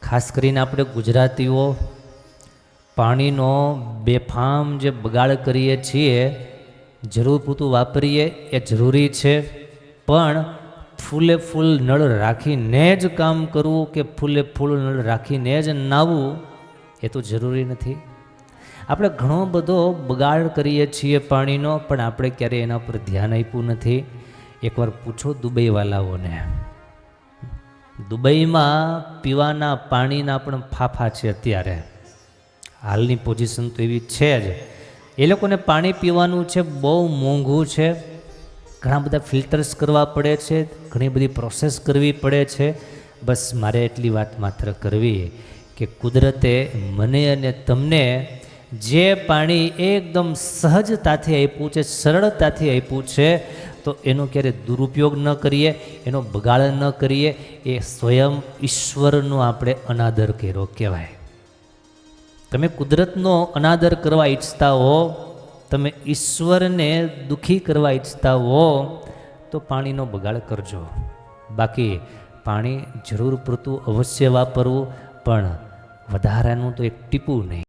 ખાસ કરીને આપણે ગુજરાતીઓ પાણીનો બેફામ જે બગાડ કરીએ છીએ, જરૂર પૂરતું વાપરીએ એ જરૂરી છે, પણ ફૂલે ફૂલ નળ રાખીને જ કામ કરવું કે ફૂલે ફૂલ નળ રાખીને જ નાહવું એ તો જરૂરી નથી. આપણે ઘણો બધો બગાડ કરીએ છીએ પાણીનો, પણ આપણે ક્યારેય એના પર ધ્યાન આપ્યું નથી. એકવાર પૂછો દુબઈવાલાઓને, દુબઈમાં પીવાના પાણીના પણ ફાફા છે. અત્યારે હાલની પોઝિશન તો એવી છે જ. એ લોકોને પાણી પીવાનું છે બહુ મોંઘું છે, ઘણા બધા ફિલ્ટર્સ કરવા પડે છે, ઘણી બધી પ્રોસેસ કરવી પડે છે. બસ મારે એટલી વાત માત્ર કરવી કે કુદરતે મને અને તમને જે પાણી એકદમ સહજતાથી આપ્યું છે, સરળતાથી આપ્યું છે, તો એનો ક્યારે દુરુપયોગ ન કરીએ, એનો બગાડ ન કરીએ. એ સ્વયં ઈશ્વરનો આપણે અનાદર કર્યો કહેવાય. તમે કુદરતનો અનાદર કરવા ઈચ્છતા હો, તમે ઈશ્વરને દુઃખી કરવા ઈચ્છતા હો, તો પાણીનો બગાડ કરજો. બાકી પાણી જરૂર પૂરતું અવશ્ય વાપરવું, પણ વધારાનું તો એક ટીપું નહીં.